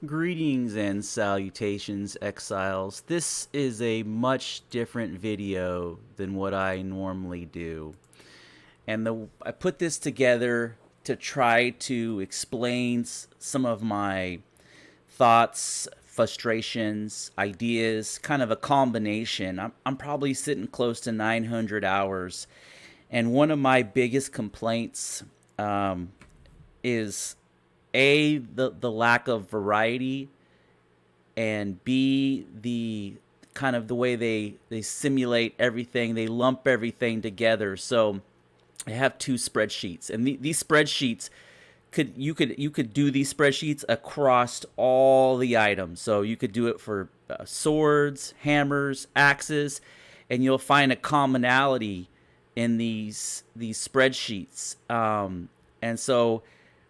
Greetings and salutations, exiles. This is a much different video than what I normally do. I put this together to try to explain some of my thoughts, frustrations, ideas, kind of a combination. I'm probably sitting close to 900 hours. And one of my biggest complaints is the lack of variety, and B, the kind of the way they simulate everything, they lump everything together. So I have two spreadsheets, and these spreadsheets you could do these spreadsheets across all the items. So you could do it for swords, hammers, axes, and you'll find a commonality in these spreadsheets. And so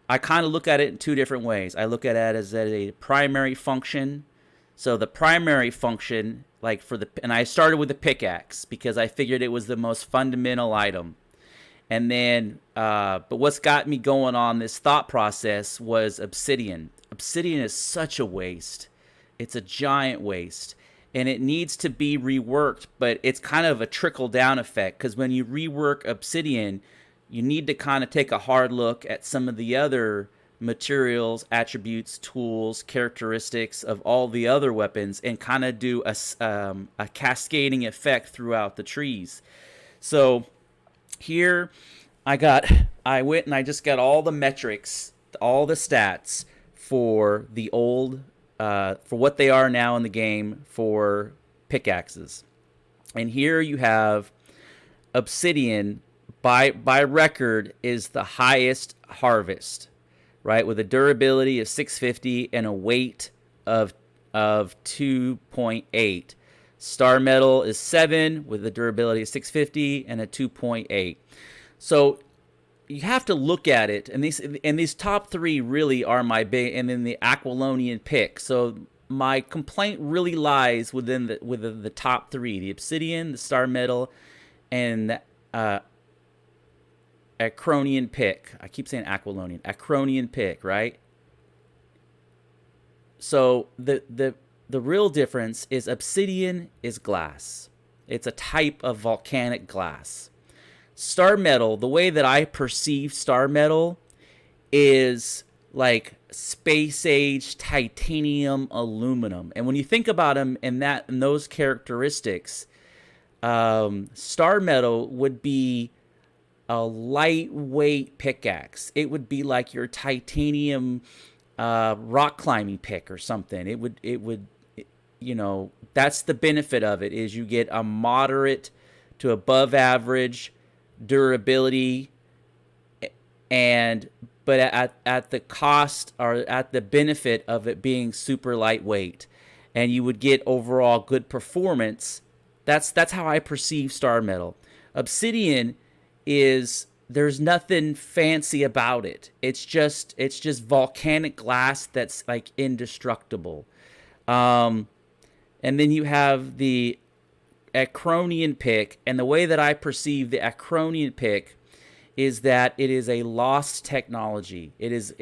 I kind of look at it in two different ways. I look at it as a primary function. So the primary function, like and I started with the pickaxe because I figured it was the most fundamental item. And then, but what's got me going on this thought process was obsidian. Obsidian is such a waste. It's a giant waste. And it needs to be reworked, but it's kind of a trickle down effect because when you rework obsidian, you need to kind of take a hard look at some of the other materials, attributes, tools, characteristics of all the other weapons and kind of do a cascading effect throughout the trees. So here I went and I just got all the metrics, all the stats for the old, for what they are now in the game for pickaxes. And here you have obsidian by record is the highest harvest, right? With a durability of 650 and a weight of 2.8. Star metal is 7 with a durability of 650 and a 2.8. So you have to look at it, and these top three really are my big, and then the Aquilonian pick. So my complaint really lies within the top three: the obsidian, the star metal, and the Acronian pick. I keep saying Aquilonian. Acronian pick, right? So the real difference is obsidian is glass. It's a type of volcanic glass. Star metal, the way that I perceive star metal is like space age titanium aluminum. And when you think about them in those characteristics, star metal would be a lightweight pickaxe. It would be like your titanium rock climbing pick or something. That's the benefit of it, is you get a moderate to above average durability, but at the cost or at the benefit of it being super lightweight, and you would get overall good performance. That's how I perceive star metal. Obsidian there's nothing fancy about it. It's just volcanic glass that's like indestructible. And then you have the Acronian pick, and the way that I perceive the Acronian pick is that it is a lost technology. It's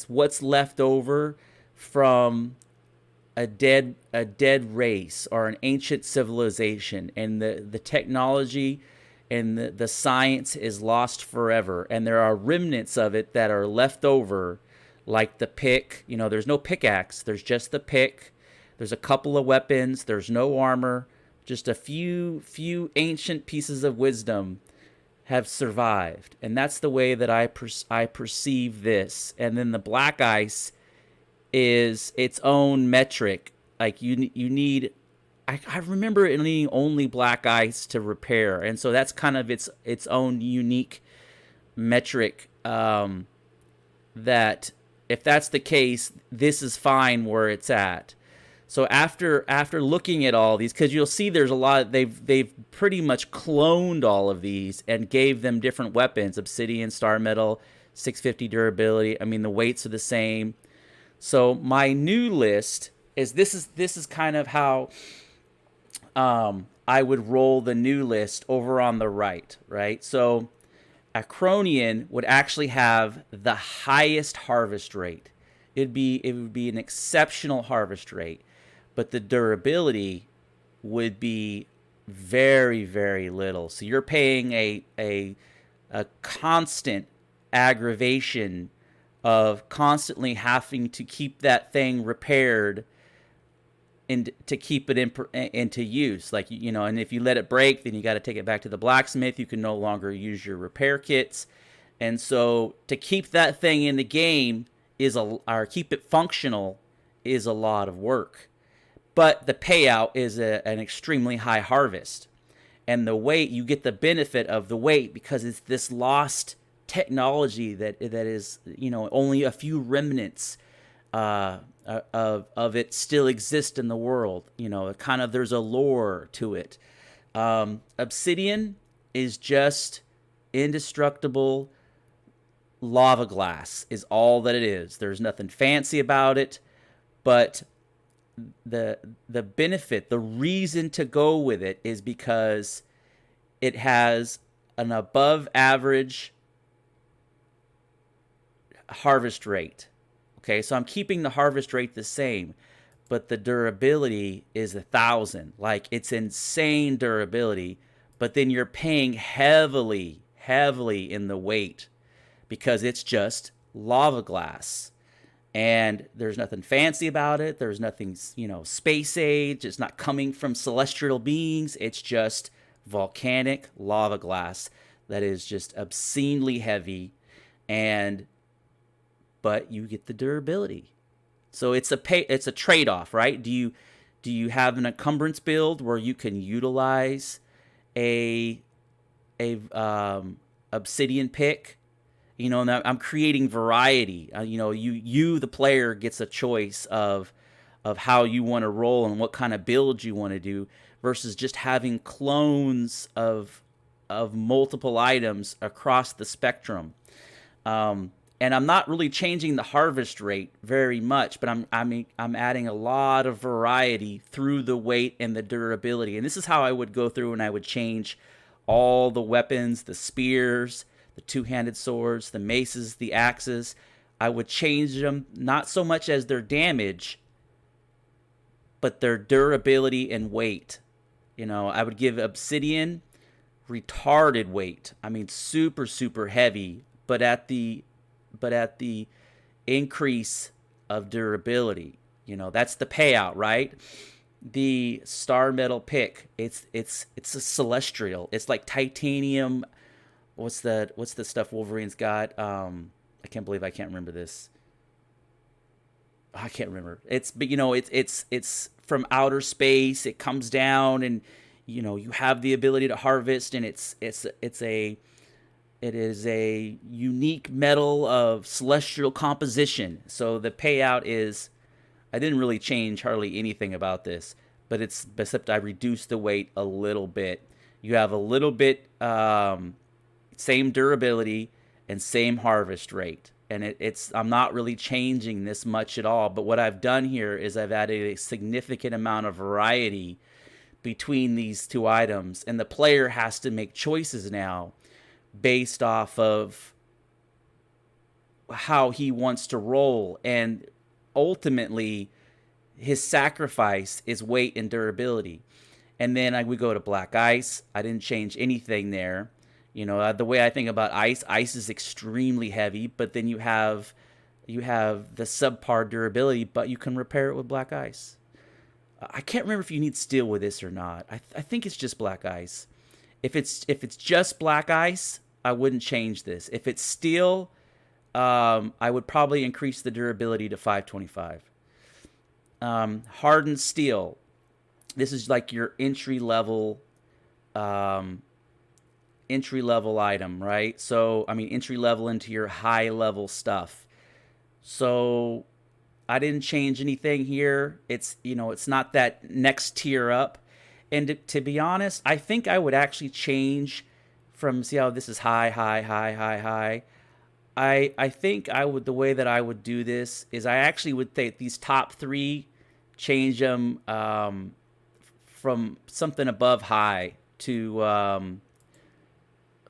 what's left over from a dead race or an ancient civilization, and the technology and the science is lost forever, and there are remnants of it that are left over, like the pick. There's no pickaxe, there's just the pick. There's a couple of weapons, there's no armor, just a few ancient pieces of wisdom have survived, and that's the way that I perceive this. And then the black ice is its own metric. Like you need, I remember it needing only black ice to repair, and so that's kind of its own unique metric. That if that's the case, this is fine where it's at. So after looking at all these, because you'll see there's a lot, they've pretty much cloned all of these and gave them different weapons: obsidian, star metal, 650 durability. I mean, the weights are the same. So my new list is this is kind of how I would roll the new list over on the right, right? So Acronian would actually have the highest harvest rate. it would be an exceptional harvest rate, but the durability would be very, very little. So you're paying a constant aggravation of constantly having to keep that thing repaired and to keep it into use. Like, and if you let it break, then you got to take it back to the blacksmith. You can no longer use your repair kits. And so to keep that thing in the game or keep it functional is a lot of work. But the payout is an extremely high harvest. And the weight, you get the benefit of the weight because it's this lost technology that is, only a few remnants of it still exist in the world. Kind of there's a lore to it. Obsidian is just indestructible lava glass is all that it is. There's nothing fancy about it, but the benefit, the reason to go with it is because it has an above average harvest rate. Okay, so I'm keeping the harvest rate the same, but the durability is 1,000. Like, it's insane durability, but then you're paying heavily in the weight because it's just lava glass. And there's nothing fancy about it. There's nothing, space age. It's not coming from celestial beings. It's just volcanic lava glass that is just obscenely heavy, but you get the durability. So it's a trade-off, right? Do you have an encumbrance build where you can utilize a obsidian pick? And I'm creating variety. You the player gets a choice of how you want to roll and what kind of build you want to do, versus just having clones of multiple items across the spectrum. And I'm not really changing the harvest rate very much, but I'm adding a lot of variety through the weight and the durability. And this is how I would go through and I would change all the weapons, the spears, the two-handed swords, the maces, the axes. I would change them not so much as their damage, but their durability and weight. I would give obsidian retarded weight. I mean, super, super heavy, but at the increase of durability. That's the payout, right? The star metal pick, it's a celestial. It's like titanium. What's the stuff Wolverine's got? I can't believe I can't remember this. I can't remember. It's from outer space. It comes down, and you have the ability to harvest, and it is a unique metal of celestial composition. So the payout is, I didn't really change hardly anything about this, but except I reduced the weight a little bit. You have a little bit same durability and same harvest rate. And I'm not really changing this much at all. But what I've done here is I've added a significant amount of variety between these two items. And the player has to make choices now based off of how he wants to roll. And ultimately, his sacrifice is weight and durability. And then I would go to black ice. I didn't change anything there. The way I think about ice is extremely heavy, but then you have the subpar durability, but you can repair it with black ice. I can't remember if you need steel with this or not. I think it's just black ice. If it's just black ice, I wouldn't change this. If it's steel, I would probably increase the durability to 525. Hardened steel. This is like your entry level item, right? So, entry level into your high level stuff. So I didn't change anything here. It's not that next tier up. And to be honest, I think I would actually change from, see how this is high. I think the way that I would do this is I actually would take these top three, change them from something above high to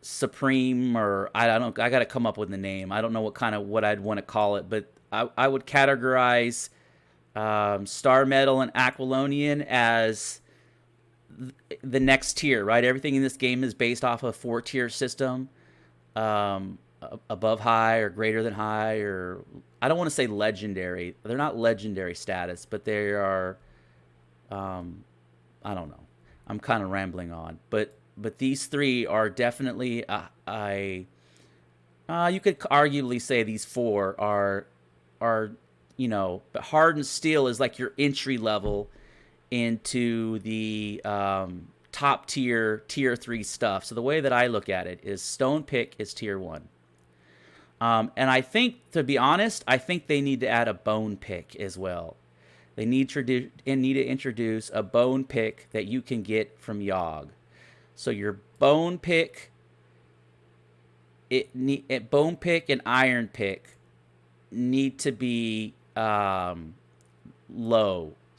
supreme, or I don't know. I got to come up with the name. I don't know what I'd want to call it, but I would categorize Star Metal and Aquilonian as the next tier, right? Everything in this game is based off a 4-tier system, above high or greater than high, or I don't want to say legendary. They're not legendary status, but they are. I don't know. I'm kind of rambling on, but these 3 are definitely you could arguably say these 4 are but hardened steel is like your entry level into the top tier 3 stuff. So the way that I look at it is stone pick is tier 1. And I think, to be honest, I think they need to add a bone pick as well. They need to introduce a bone pick that you can get from Yogg. So your bone pick, bone pick and iron pick need to be low.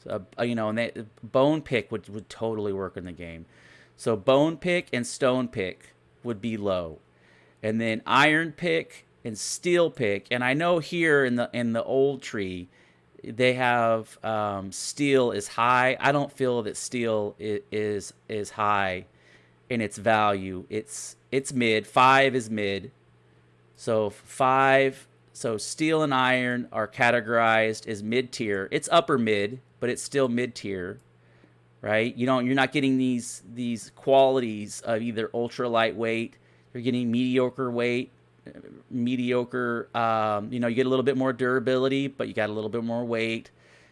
So, and bone pick would totally work in the game. So bone pick and stone pick would be low, and then iron pick and steel pick. And I know here in the old tree, they have steel is high. I don't feel that steel is high in its value. It's mid. 5 is mid. So 5. So steel and iron are categorized as mid tier. It's upper mid, but it's still mid tier, right? You're not getting these qualities of either ultra lightweight. You're getting mediocre weight, mediocre. You get a little bit more durability, but you got a little bit more weight.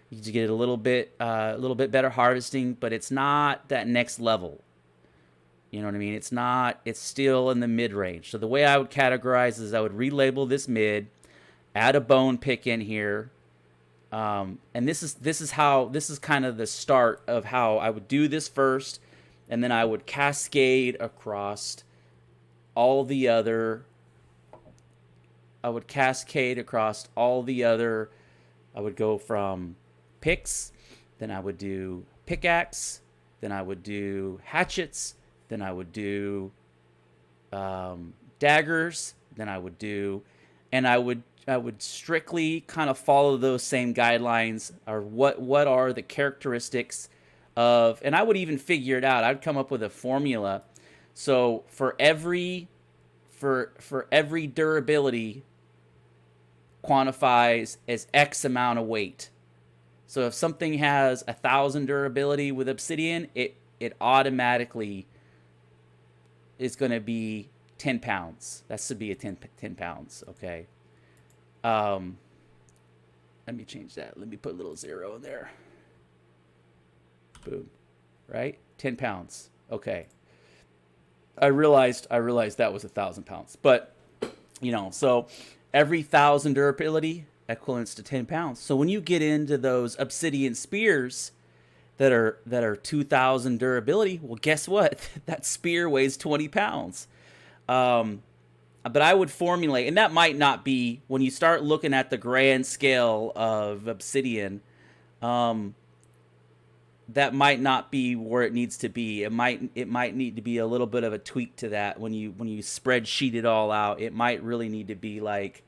You get a little bit better harvesting, but it's not that next level. You know what I mean? It's still in the mid range. So the way I would categorize is I would relabel this mid, add a bone pick in here. And this is kind of the start of how I would do this first, and then I would cascade across all the other. I would go from picks, then I would do pickaxe, then I would do hatchets, then I would do daggers, then I would do, and I would strictly kind of follow those same guidelines, or what are the characteristics of, and I would even figure it out. I'd come up with a formula. So for every durability quantifies as X amount of weight. So if something has 1,000 durability with obsidian, it automatically is going to be 10 pounds. That should be a 10 pounds. Okay. Let me change that. Let me put a little 0 in there. Boom. Right? 10 pounds. Okay. I realized that was 1,000 pounds. But, so every 1,000 durability equivalents to 10 pounds. So when you get into those obsidian spears that are 2,000 durability, well, guess what? That spear weighs 20 pounds. But I would formulate, and that might not be, when you start looking at the grand scale of obsidian, that might not be where it needs to be. It might need to be a little bit of a tweak to that. When you spreadsheet it all out, it might really need to be like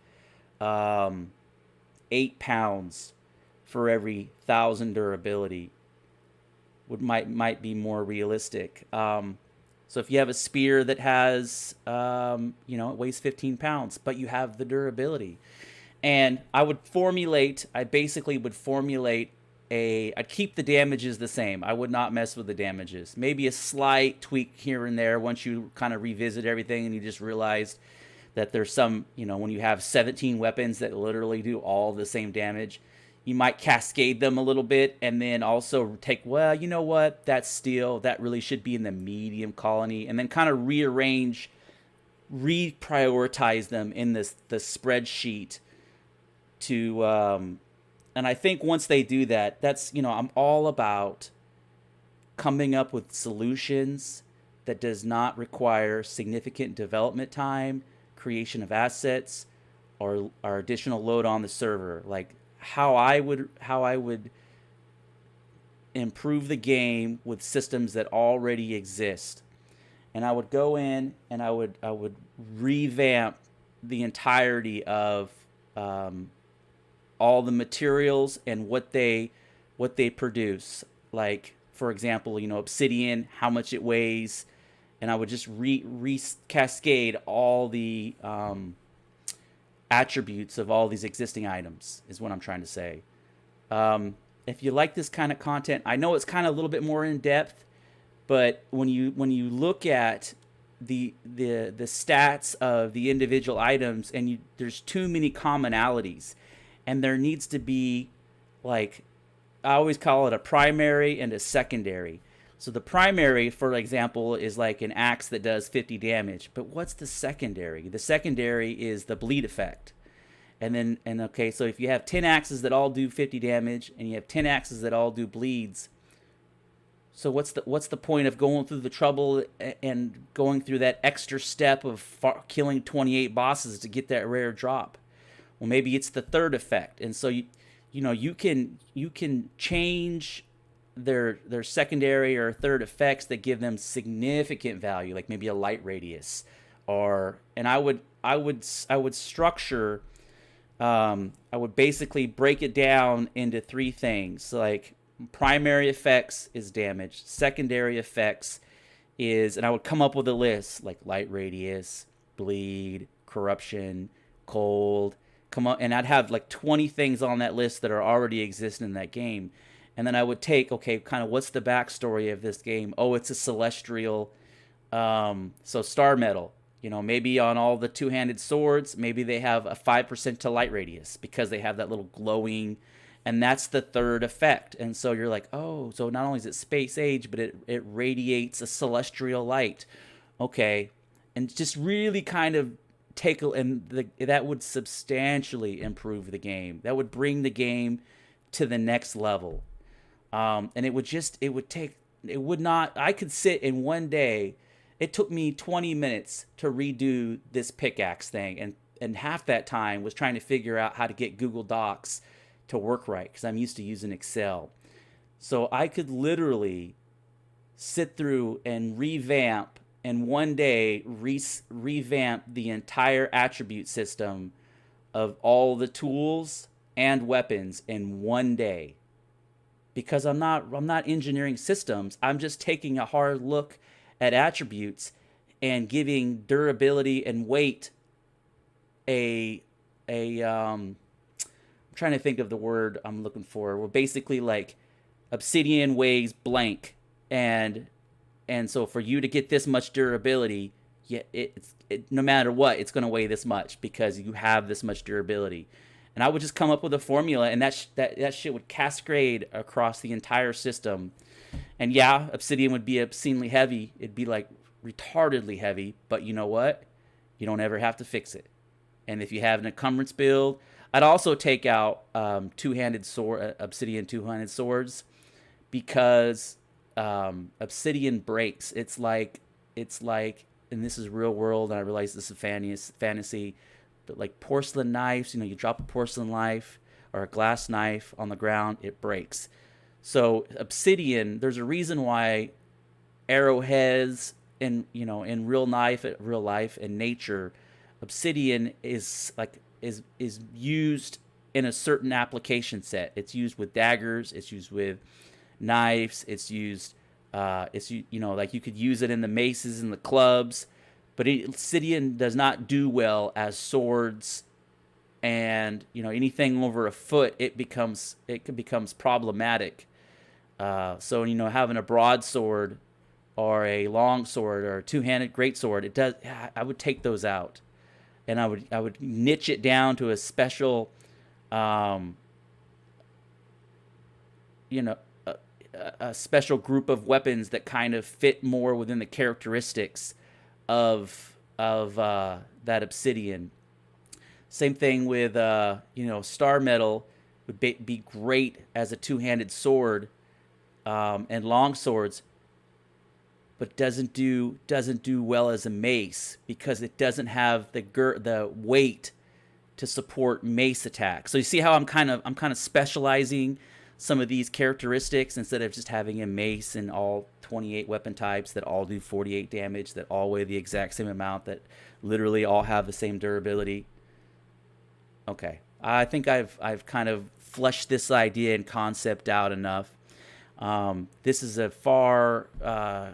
8 pounds for every 1,000 durability. Might be more realistic. So if you have a spear that has, it weighs 15 pounds, but you have the durability. And I'd keep the damages the same. I would not mess with the damages. Maybe a slight tweak here and there once you kind of revisit everything and you just realized that there's some, when you have 17 weapons that literally do all the same damage, you might cascade them a little bit, and then also take, well, you know what, that's steel, that really should be in the medium colony, and then kind of reprioritize them in the spreadsheet to, and I think once they do that, that's, I'm all about coming up with solutions that does not require significant development time, creation of assets, or additional load on the server. Like, how I would improve the game with systems that already exist. And I would go in and I would revamp the entirety of all the materials and what they produce. Like for example, obsidian, how much it weighs, and I would just re cascade all the attributes of all these existing items. Is what I'm trying to say. If you like this kind of content, I know it's kind of a little bit more in depth, but when you look at the stats of the individual items, and there's too many commonalities, and there needs to be, like, I always call it a primary and a secondary. So the primary, for example, is like an axe that does 50 damage. But what's the secondary? The secondary is the bleed effect. And okay, so if you have 10 axes that all do 50 damage, and you have 10 axes that all do bleeds, so what's the point of going through the trouble and going through that extra step of killing 28 bosses to get that rare drop? Well, maybe it's the third effect. And so you can change their secondary or third effects that give them significant value, like maybe a light radius, and I would structure, I would basically break it down into three things. Like, primary effects is damage, secondary effects is, and I would come up with a list like light radius, bleed, corruption, cold, come up, and I'd have like 20 things on that list that are already existing in that game. And then I would take, okay, kind of what's the backstory of this game? Oh, it's a celestial, so star metal. Maybe on all the two-handed swords, maybe they have a 5% to light radius because they have that little glowing, and that's the third effect. And so you're like, oh, so not only is it space age, but it radiates a celestial light. Okay, and just really kind of that would substantially improve the game. That would bring the game to the next level. And it would not, I could sit in one day. It took me 20 minutes to redo this pickaxe thing. And half that time was trying to figure out how to get Google Docs to work right, because I'm used to using Excel. So I could literally sit through and revamp, and one day revamp the entire attribute system of all the tools and weapons in one day. Because I'm not engineering systems. I'm just taking a hard look at attributes and giving durability and weight I'm trying to think of the word I'm looking for. Well, basically, like, obsidian weighs blank, and so for you to get this much durability, yeah, no matter what, it's going to weigh this much because you have this much durability. And I would just come up with a formula, and that shit would cascade across the entire system. And yeah, obsidian would be obscenely heavy. It'd be like retardedly heavy, but you know what? You don't ever have to fix it. And if you have an encumbrance build, I'd also take out two-handed sword, obsidian two-handed swords, because obsidian breaks. It's like, and this is real world, and I realize this is fantasy. But like porcelain knives, you drop a porcelain knife or a glass knife on the ground, it breaks. So obsidian, there's a reason why arrowheads in real life and nature, obsidian is used in a certain application set. It's used with daggers, it's used with knives, it's used like you could use it in the maces and the clubs. But obsidian does not do well as swords, and anything over a foot, it becomes problematic. So having a broadsword or a long sword or a two-handed greatsword, I would take those out, and I would niche it down to a special, a special group of weapons that kind of fit more within the characteristics of that obsidian. Same thing with star metal would be great as a two-handed sword, and long swords, but doesn't do well as a mace because it doesn't have the weight to support mace attacks. So you see how I'm kind of specializing some of these characteristics instead of just having a mace and all 28 weapon types that all do 48 damage, that all weigh the exact same amount, that literally all have the same durability. Okay, I think I've kind of fleshed this idea and concept out enough. This is a far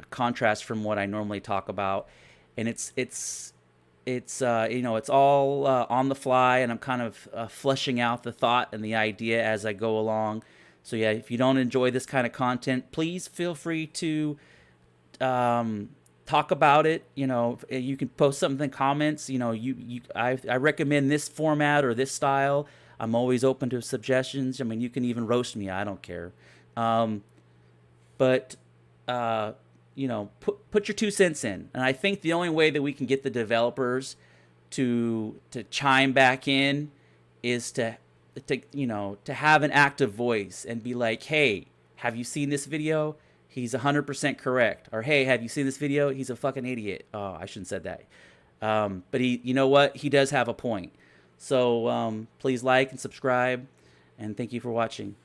contrast from what I normally talk about, and it's you know, it's all on the fly, and I'm kind of fleshing out the thought and the idea as I go along. So yeah, if you don't enjoy this kind of content, please feel free to talk about it. You know, you can post something in the comments. You know, I recommend this format or this style. I'm always open to suggestions. I mean, you can even roast me. I don't care. Um, but you know, put your 2 cents in. And I think the only way that we can get the developers to chime back in is to you know, to have an active voice and be like, hey, have you seen this video? He's 100% correct. Or hey, have you seen this video? He's a fucking idiot. Oh, I shouldn't have said that. But you know what? He does have a point. So please like and subscribe, and thank you for watching.